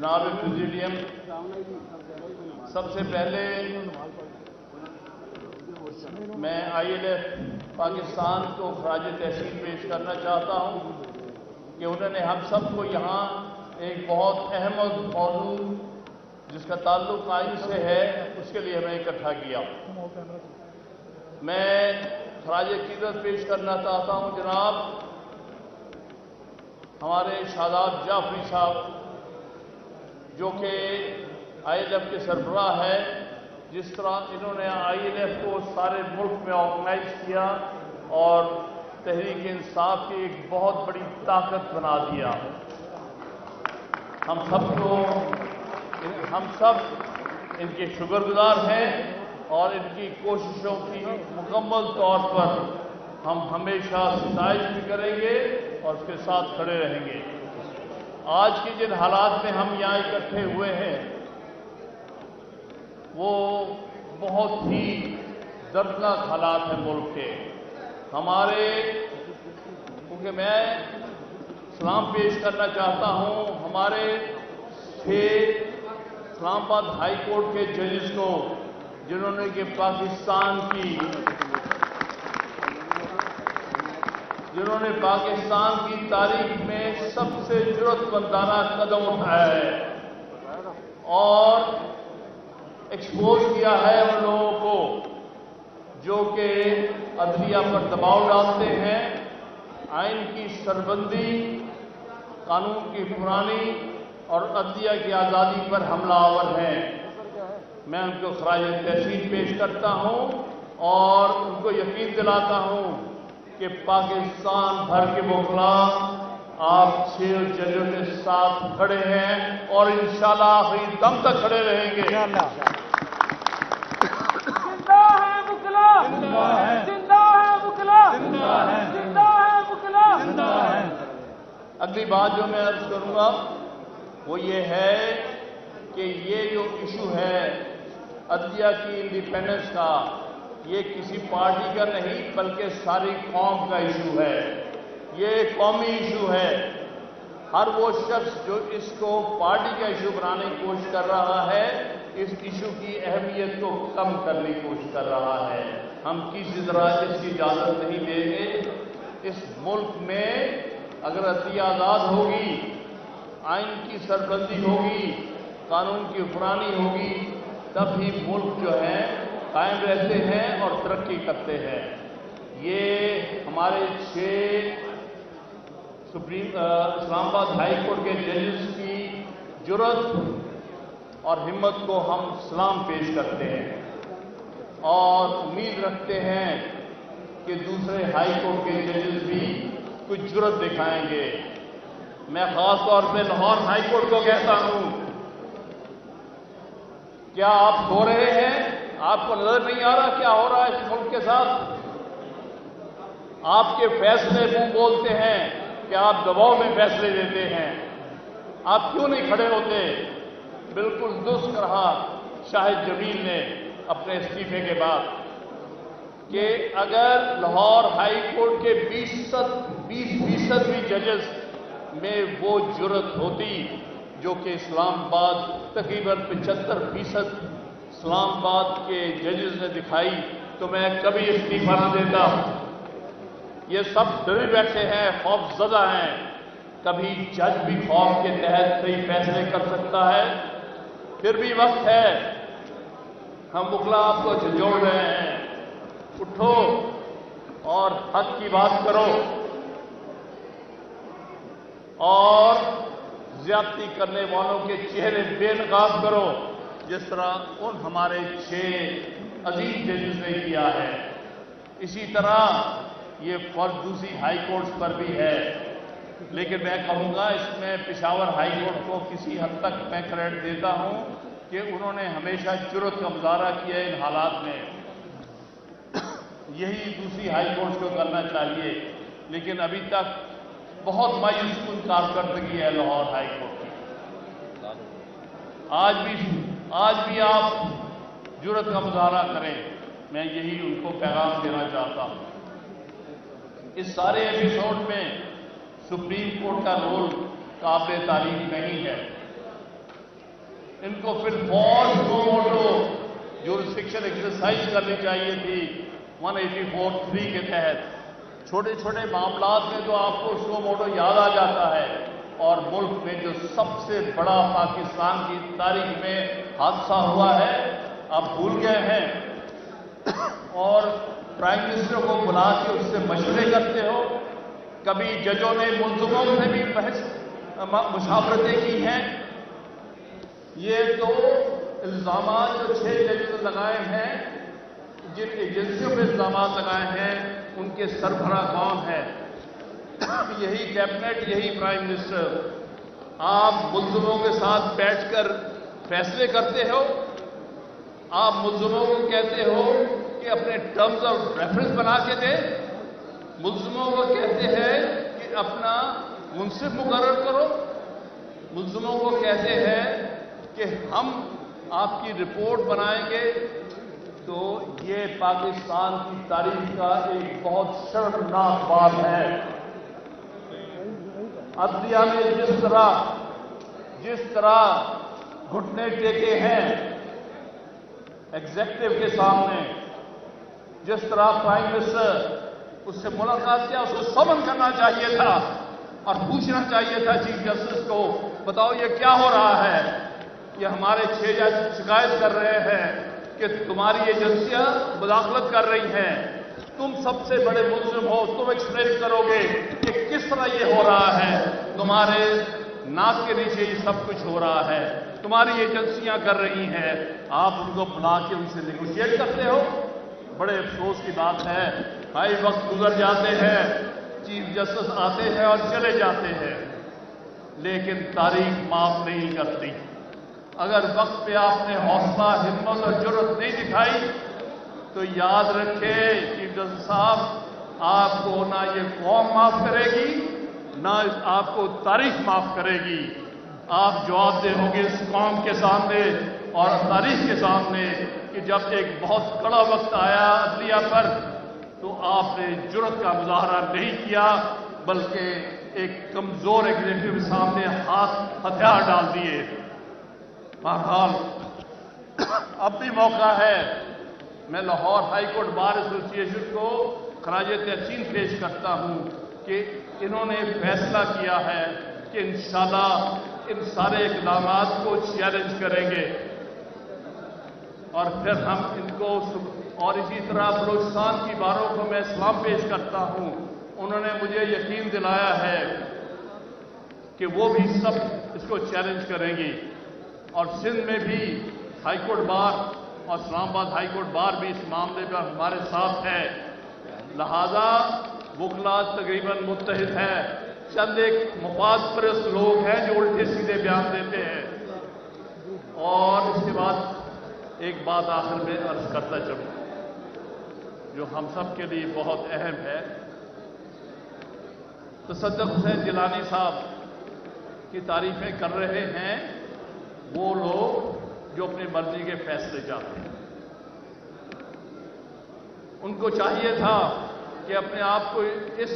جناب پریزیڈیم، سب سے پہلے میں ILF پاکستان کو خراج تحسین پیش کرنا چاہتا ہوں کہ انہوں نے ہم سب کو یہاں ایک بہت اہم موضوع جس کا تعلق آئین سے ہے اس کے لیے ہمیں اکٹھا کیا۔ میں خراج عقیدت پیش کرنا چاہتا ہوں جناب ہمارے شاداب جعفری صاحب، جو کہ ILF کے سربراہ ہے۔ جس طرح انہوں نے ILF کو سارے ملک میں آرگنائز کیا اور تحریک انصاف کی ایک بہت بڑی طاقت بنا دیا۔ ہم سب ان کے شکر گزار ہیں اور ان کی کوششوں کی مکمل طور پر ہم ہمیشہ ستائش بھی کریں گے اور اس کے ساتھ کھڑے رہیں گے۔ آج کی جن حالات میں ہم یہاں اکٹھے ہوئے ہیں وہ بہت ہی دردناک حالات ہیں ملک کے ہمارے، کیونکہ میں سلام پیش کرنا چاہتا ہوں ہمارے 6 اسلام آباد ہائی کورٹ کے ججز کو، جنہوں نے کہ پاکستان کی تاریخ میں سب سے جرأت مندانہ قدم اٹھایا ہے اور ایکسپوز کیا ہے ان لوگوں کو جو کہ عدلیہ پر دباؤ ڈالتے ہیں، آئین کی سربندی، قانون کی حکمرانی اور عدلیہ کی آزادی پر حملہ آور ہیں۔ میں ان کو خراج تحسین پیش کرتا ہوں اور ان کو یقین دلاتا ہوں کہ پاکستان بھر کے وکلا آپ 6 ججوں کے ساتھ کھڑے ہیں اور انشاءاللہ آخری دم تک کھڑے رہیں گے۔ اگلی بات جو میں عرض کروں گا وہ یہ ہے کہ یہ جو ایشو ہے عدلیہ کی انڈیپینڈنس کا، یہ کسی پارٹی کا نہیں بلکہ ساری قوم کا ایشو ہے۔ یہ قومی ایشو ہے۔ ہر وہ شخص جو اس کو پارٹی کا ایشو بنانے کی کوشش کر رہا ہے اس ایشو کی اہمیت کو کم کرنے کی کوشش کر رہا ہے۔ ہم کسی طرح اس کی اجازت نہیں دیں گے۔ اس ملک میں اگر عدلیہ آزاد ہوگی، آئین کی سربلندی ہوگی، قانون کی حکمرانی ہوگی، تب ہی ملک جو ہے قائم رہتے ہیں اور ترقی کرتے ہیں۔ یہ ہمارے 6 اسلام آباد ہائی کورٹ کے ججز کی جرأت اور ہمت کو ہم سلام پیش کرتے ہیں اور امید رکھتے ہیں کہ دوسرے ہائی کورٹ کے ججز بھی کچھ جرأت دکھائیں گے۔ میں خاص طور پہ لاہور ہائی کورٹ کو کہتا ہوں، کیا آپ سو رہے ہیں؟ آپ کو نظر نہیں آ رہا کیا ہو رہا ہے اس ملک کے ساتھ؟ آپ کے فیصلے منہ بولتے ہیں کہ آپ دباؤ میں فیصلے دیتے ہیں، آپ کیوں نہیں کھڑے ہوتے؟ بالکل درست کہا شاہد جمیل نے اپنے استعفے کے بعد کہ اگر لاہور ہائی کورٹ کے 20% بھی ججز میں وہ جرأت ہوتی جو کہ اسلام آباد تقریباً 75% اسلام آباد کے ججز نے دکھائی تو میں کبھی استعفیٰ نہ دیتا۔ یہ سب ڈرے بیٹھے ہیں، خوف زدہ ہیں۔ کبھی جج بھی خوف کے تحت صحیح فیصلے کر سکتا ہے۔ پھر بھی وقت ہے، ہم وکلا آپ کو جھنجھوڑ رہے ہیں، اٹھو اور حق کی بات کرو اور زیادتی کرنے والوں کے چہرے بے نقاب کرو، جس طرح ان ہمارے 6 عزیز ججز نے کیا ہے۔ اسی طرح یہ فرض دوسری ہائی کورٹس پر بھی ہے، لیکن میں کہوں گا اس میں پشاور ہائی کورٹ کو کسی حد تک میں کریڈٹ دیتا ہوں کہ انہوں نے ہمیشہ جرأت کا مظاہرہ کیا ان حالات میں۔ یہی دوسری ہائی کورٹس کو کرنا چاہیے، لیکن ابھی تک بہت مایوس کن کارکردگی ہے لاہور ہائی کورٹ کی۔ آج بھی آپ جرأت کا مظاہرہ کریں، میں یہی ان کو پیغام دینا چاہتا ہوں۔ اس سارے ایپیسوڈ میں سپریم کورٹ کا رول قابل تعریف نہیں ہے۔ इनको फिर for suo moto jurisdiction exercise करनी चाहिए थी 184(3) के तहत। छोटे छोटे मामलात में तो आपको सुमो मोटो याद आ जाता है, और मुल्क में जो सबसे बड़ा पाकिस्तान की तारीख में हादसा हुआ है आप भूल गए हैं। और प्राइम मिनिस्टर को बुला के उससे मशवरे करते हो। कभी जजों ने मुलजमों से भी मुशावरतें की हैं। ये तो इल्जामात जो 6 जज लगाए हैं, जिन एजेंसियों पर इल्जामात लगाए हैं, उनके सरबराह कौन है? यही कैबिनेट, यही प्राइम मिनिस्टर। आप मुलजमों के साथ बैठकर फैसले करते हो। आप मुलजमों को कहते हो कि अपने टर्म्स ऑफ रेफरेंस बना के दे। मुलजमों को कहते हैं कि अपना मुंसिफ मुकर्रर करो। मुलजमों को कहते हैं कि हम आपकी रिपोर्ट बनाएंगे। तो ये पाकिस्तान की तारीख का एक बहुत शर्मनाक बात है। अदलिया ने जिस तरह घुटने टेके हैं एग्जीक्यूटिव के सामने, जिस तरह प्राइम मिनिस्टर उससे मुलाकात किया, उसको समन करना चाहिए था और पूछना चाहिए था चीफ जस्टिस को, बताओ ये क्या हो रहा है? ये हमारे 6 जज शिकायत कर रहे हैं कि तुम्हारी एजेंसियां मुदाखलत कर रही हैं। तुम सबसे बड़े मुल्जिम हो, तुम एक्सप्लेन करोगे कि किस तरह ये हो रहा है। तुम्हारे नाक के नीचे ये सब कुछ हो रहा है, तुम्हारी एजेंसियां कर रही हैं। आप उनको बुला के उनसे नेगोशिएट करते हो। बड़े अफसोस की बात है, भाई वक्त गुजर जाते हैं, चीफ जस्टिस आते हैं और चले जाते हैं, लेकिन तारीख माफ नहीं करती। अगर वक्त पे आपने हौसला, हिम्मत और जुर्रत नहीं दिखाई तो याद रखें चीफ जस्टिस साहब, आपको ना ये कौम माफ करेगी, ना आपको तारीख माफ करेगी। आप जवाबदेह होंगे इस कौम के सामने और तारीख के सामने कि जब एक बहुत कड़ा वक्त आया अदलिया पर तो आपने जुर्रत का मुजाहरा नहीं किया, बल्कि एक कमजोर एग्जीक्यूटिव के सामने हथियार डाल दिए। बहरहाल अब भी मौका है। मैं Lahore high court bar association को खराजे तहसीन पेश करता हूं कि इन्होंने फैसला किया है कि इंशाल्लाह इन सारे इक़दामात को चैलेंज करेंगे और फिर हम इनको। और इसी तरह बलूचिस्तान की बारों को मैं सलाम पेश करता हूं। उन्होंने मुझे यकीन दिलाया है कि वो भी सब इसको चैलेंज करेंगी। और सिंध में भी हाईकोर्ट बार और इस्लामाबाद हाईकोर्ट बार भी इस मामले पर हमारे साथ है। लिहाजा वकला तकरीबन मुत्तहिद है। चंद एक मफाद परस्त लोग हैं जो उल्टे सीधे बयान देते हैं। और इसके बाद एक बात आखिर में अर्ज करता चलूं जो हम सब के लिए बहुत अहम है। तसद्दुक़ हुसैन जिलानी साहब की तारीफें कर रहे हैं वो लोग जो अपनी मर्जी के फैसले चाहते हैं। उनको चाहिए था कि अपने आप को इस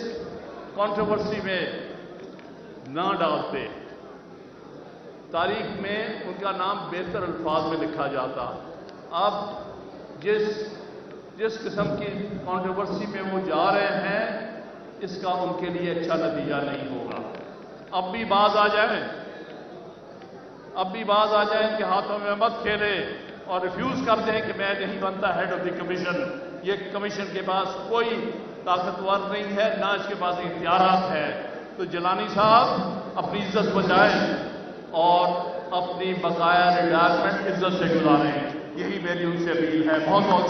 कंट्रोवर्सी में ना डालते, तारीख में उनका नाम बेहतर अल्फाज में लिखा जाता। अब जिस किस्म की कंट्रोवर्सी में वो जा रहे हैं, इसका उनके लिए अच्छा नतीजा नहीं होगा। अब भी बाज आ जाए, इनके हाथों में मत खेले और रिफ्यूज कर दें कि मैं नहीं बनता हेड ऑफ द कमीशन। ये कमीशन के पास कोई ताकतवर नहीं है, ना इसके पास इख्तियारात है। तो जिलानी साहब अपनी इज्जत बचाएं और अपनी बकाया रिटायरमेंट इज्जत से गुजारें, यही मेरी उनसे अपील है। बहुत बहुत